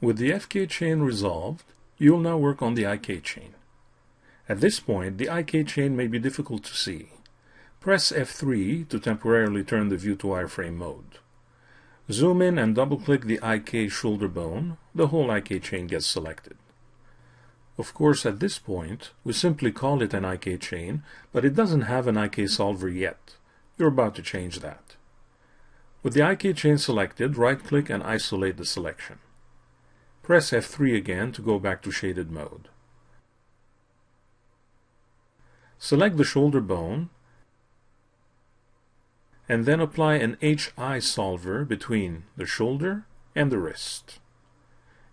With the FK chain resolved, you'll now work on the IK chain. At this point, the IK chain may be difficult to see. Press F3 to temporarily turn the view to wireframe mode. Zoom in and double-click the IK shoulder bone. The whole IK chain gets selected. Of course, at this point, we simply call it an IK chain, but it doesn't have an IK solver yet. You're about to change that. With the IK chain selected, right-click and isolate the selection. Press F3 again to go back to shaded mode. Select the shoulder bone and then apply an HI solver between the shoulder and the wrist.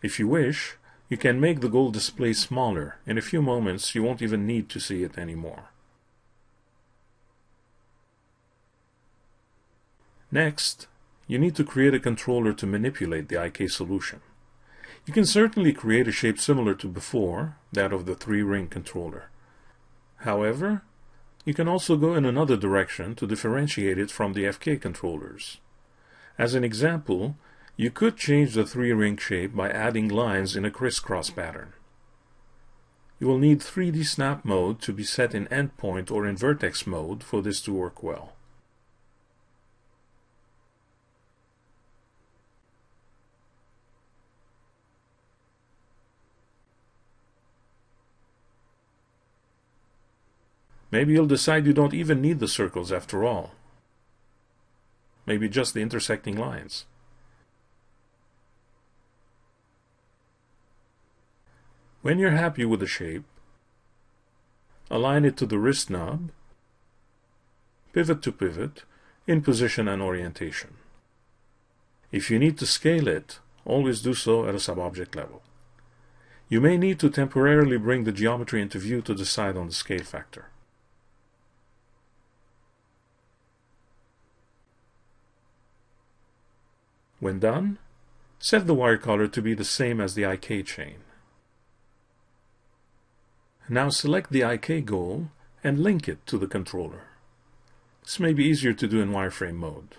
If you wish, you can make the goal display smaller. In a few moments, you won't even need to see it anymore. Next, you need to create a controller to manipulate the IK solution. You can certainly create a shape similar to before, that of the 3-ring controller. However, you can also go in another direction to differentiate it from the FK controllers. As an example, you could change the 3-ring shape by adding lines in a crisscross pattern. You will need 3D snap mode to be set in endpoint or in vertex mode for this to work well. Maybe you'll decide you don't even need the circles after all. Maybe just the intersecting lines. When you're happy with the shape, align it to the wrist knob, pivot to pivot, in position and orientation. If you need to scale it, always do so at a sub-object level. You may need to temporarily bring the geometry into view to decide on the scale factor. When done, set the wire color to be the same as the IK chain. Now select the IK goal and link it to the controller. This may be easier to do in wireframe mode.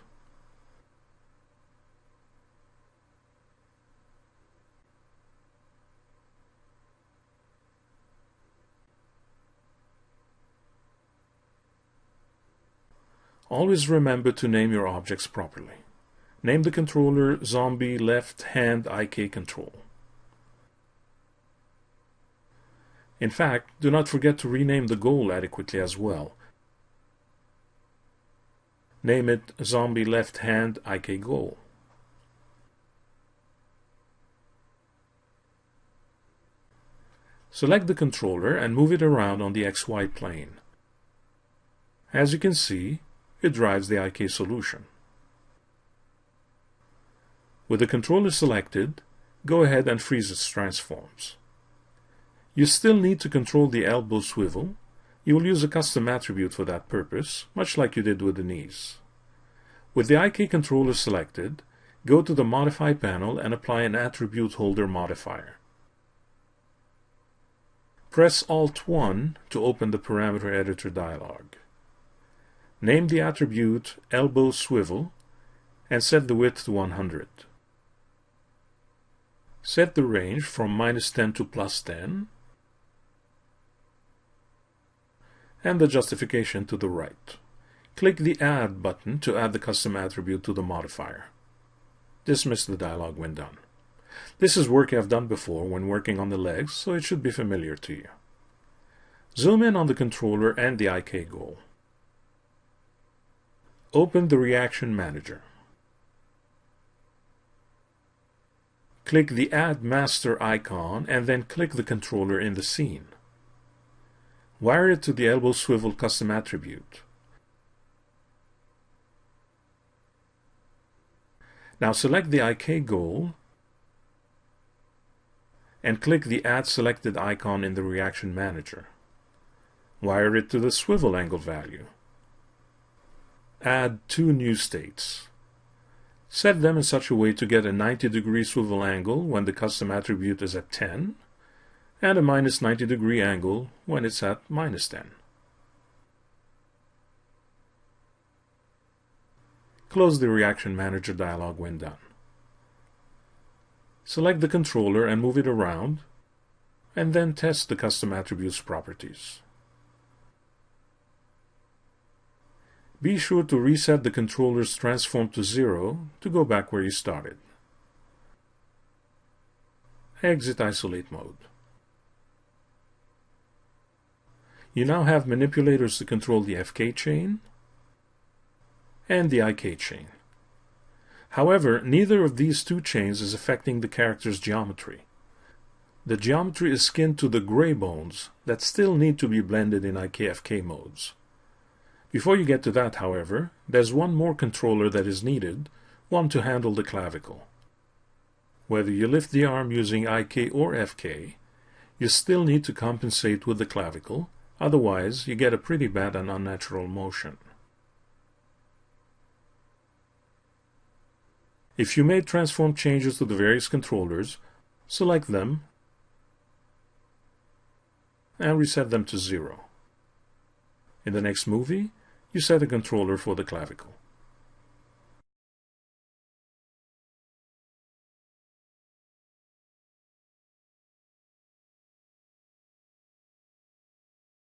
Always remember to name your objects properly. Name the controller Zombie Left Hand IK Control. In fact, do not forget to rename the goal adequately as well. Name it Zombie Left Hand IK Goal. Select the controller and move it around on the XY plane. As you can see, it drives the IK solution. With the controller selected, go ahead and freeze its transforms. You still need to control the elbow swivel. You will use a custom attribute for that purpose, much like you did with the knees. With the IK controller selected, go to the Modify panel and apply an attribute holder modifier. Press Alt-1 to open the parameter editor dialog. Name the attribute Elbow Swivel and set the width to 100. Set the range from -10 to +10 and the justification to the right. Click the Add button to add the custom attribute to the modifier. Dismiss the dialog when done. This is work I've done before when working on the legs, so it should be familiar to you. Zoom in on the controller and the IK goal. Open the Reaction Manager. Click the Add Master icon and then click the controller in the scene. Wire it to the Elbow Swivel custom attribute. Now select the IK goal and click the Add Selected icon in the Reaction Manager. Wire it to the swivel angle value. Add 2 new states. Set them in such a way to get a 90-degree swivel angle when the custom attribute is at 10 and a -90-degree angle when it's at -10. Close the Reaction Manager dialog when done. Select the controller and move it around, and then test the Custom Attributes properties. Be sure to reset the controller's transform to 0 to go back where you started. Exit Isolate mode. You now have manipulators to control the FK chain and the IK chain. However, neither of these two chains is affecting the character's geometry. The geometry is skinned to the gray bones that still need to be blended in IK-FK modes. Before you get to that, however, there's one more controller that is needed, one to handle the clavicle. Whether you lift the arm using IK or FK, you still need to compensate with the clavicle, otherwise you get a pretty bad and unnatural motion. If you made transform changes to the various controllers, select them and reset them to 0. In the next movie, you set a controller for the clavicle.